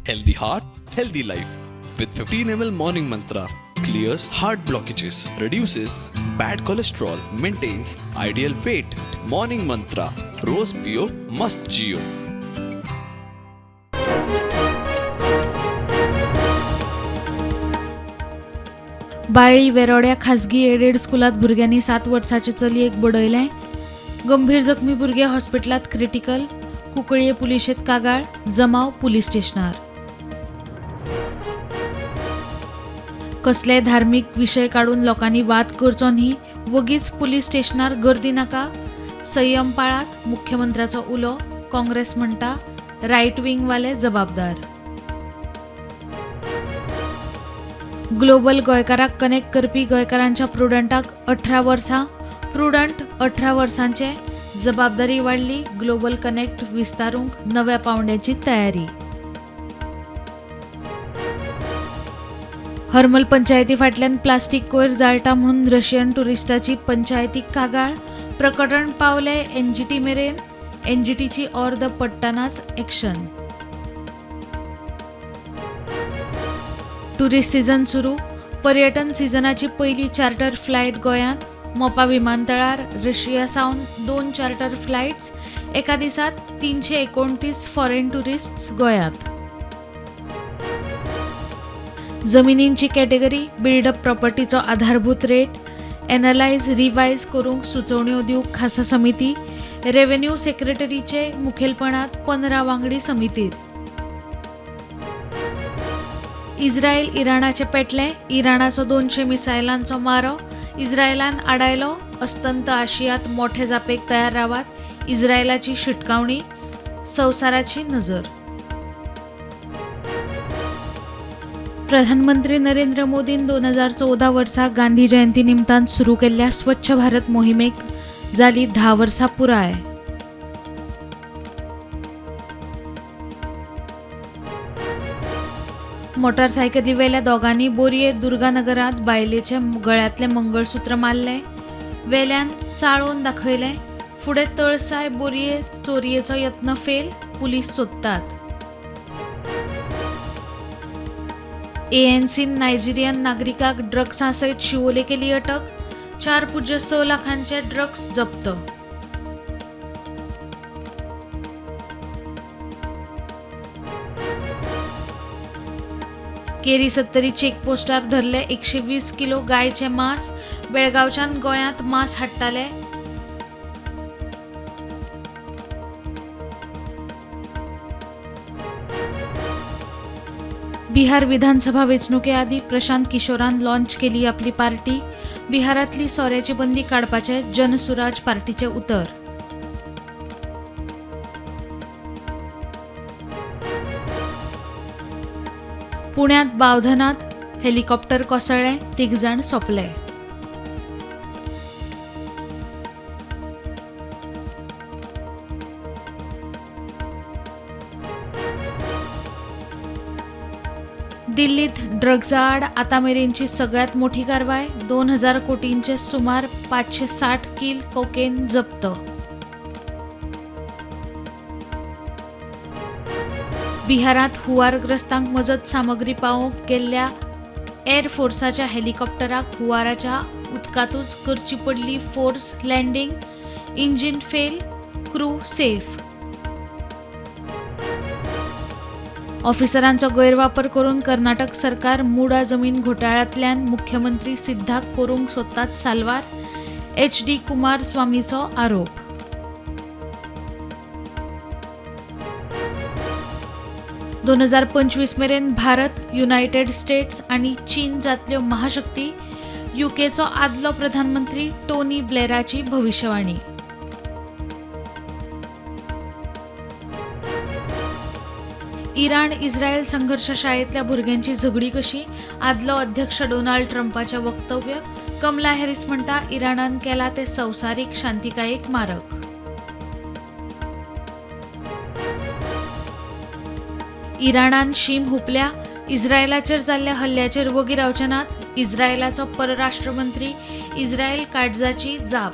Healthy heart, healthy life. With 15 ml morning mantra, clears heart blockages, reduces bad cholesterol, maintains ideal weight. Morning mantra, रोज पियो मस्त जियो. बाळ्ळी वेरोड्या खाजगी aided स्कुलात भुरग्यांनी 7 वर्सांचे चलयेक बडयलें. गंभीर जखमी भुरगे हॉस्पिटलांत क्रिटिकल. कुंकळये पुलिशेंत कागाळ. जमाव पुलीस स्टेशनार. कसलेय धार्मीक विशय काडून लोकांनी वाद करचो न्ही. वगीच पुलीस स्टेशनार गर्दी नाका. संयम पाळात. मुख्यमंत्र्याचो उलो. काँग्रेस म्हणटा रायट विंग वाले जबाबदार. ग्लोबल गोंयकाराक कनेक्ट करपी गोंयकारांच्या प्रुडंटाक 18 वर्सां. प्रुडंट 18 वर्सांचे. जबाबदारी वाडली. ग्लोबल कनेक्ट विस्तारूंक नव्या पावंड्याची तयारी. हरमल पंचायती फाटल्यान प्लास्टीक कोयर जाळटा म्हणून रशियन टुरिस्टाची पंचायतीक कागाळ. प्रकरण पावले NGT मेरेन. NGTची अर्द पडटनाच एक्शन. टुरिस्ट सीझन सुरू. पर्यटन सिजनाची पयली चार्टर फ्लायट गोंयांत. मोपा विमानतळार रशिया सावन 2 चार्टर फ्लायट्स. एका दिसात 329 फॉरेन टुरिस्ट्स गोंयांत. जमिनींची कॅटेगरी. बिल्डअप प्रॉपर्टीचो आधारभूत रेट. एनालायज रिवायज करूंक सुचोवण्यो दिवंक खासा समिती. रेव्हेन्यू सेक्रेटरीचे मुखेलपणांत 15 वांगडी समितीर. इस्रायल इराणाचे पेटले. इराणाचो 200 मिसायलांचो मारो. इस्रायलान आडायलो. अस्तंत आशियांत मोठे जापेक तयार रावात. इस्रायलाची शिटकावणी. संवसाराची नजर. प्रधानमंत्री नरेंद्र मोदीन 2014 वर्सा गांधी जयंती निमतान सुरू केल्ल्या स्वच्छ भारत मोहिमेक जाली 10 वर्सां पुराय. मोटारसायकली वेल्या दोगांनी बोरये दुर्गानगरांत बायलेचे गळ्यांतलें मंगळसूत्र मारलें. वेल्यान चाळोवन दाखयलें. फुडें तळसाय बोरये चोरयेचो यत्न फेल. पुलीस सोदतात. ANCन नायजेरियन नागरिकाक ड्रग्सां सयत शिवोले केली अटक. 4.6 लाखांचे ड्रग्स जप्त. केरी 70 चेकपोस्टार धरले 120 किलो गायचे मांस. बेळगांवच्यान गोंयांत मांस हाडटाले. बिहार विधानसभा वेंचणुके आदीं प्रशांत किशोरान लॉन्च केली आपली पार्टी. बिहारांतली सोऱ्याची बंदी काडपाचे जनसुराज पार्टीचे उतर. पुण्यात बावधनात हेलिकॉप्टर कोसळ्ळें. 3 जाण सोंपले. दिल्लीत ड्रग्जा आड आतामेरेनची सगळ्यात मोठी कारवाय. 2000 कोटींचे सुमार 560 किल कोकेन जप्त. बिहारांत हुवारग्रस्तांक मजत सामग्री पावोवंक गेल्ल्या एर फोर्साच्या हेलिकॉप्टराक हुवाराच्या उदकांतूच करची पडली force landing. Engine fail. Crew safe. ऑफिसरांचो गैरवापर करून कर्नाटक सरकार मुडा जमीन घोटाळ्यांतल्यान मुख्यमंत्री सिद्धाक करूंक सोदतात साल्वार. HD कुमारस्वामीचो आरोप. दोन 2025 मेरेन भारत, युनायटेड स्टेट्स आनी चीन जातल्यो महाशक्ती. UKचो आदलो प्रधानमंत्री टोनी ब्लेराची भविष्यवाणी. इराण इस्रायल संघर्ष शाळेतल्या भुरग्यांची झगडी कशी. आदलो अध्यक्ष डोनाल्ड ट्रम्पाचे वक्तव्य. कमला हॅरिस म्हणटा इराणान केला ते संवसारीक शांतिकायेक मारक. इराणान शीम हुपल्या. इस्रायलाचेर जाल्ल्या हल्ल्याचेर वगी रावचे नात. इस्रायलाचो परराष्ट्र मंत्री. इस्रायल काळजाची जाप.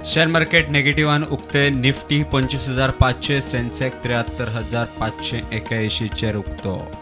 शेअर मार्केट नेगेटिव्हान उक्ते. निफ्टी 25,500, सेन्सेक्स 73,581 चेर उक्तो.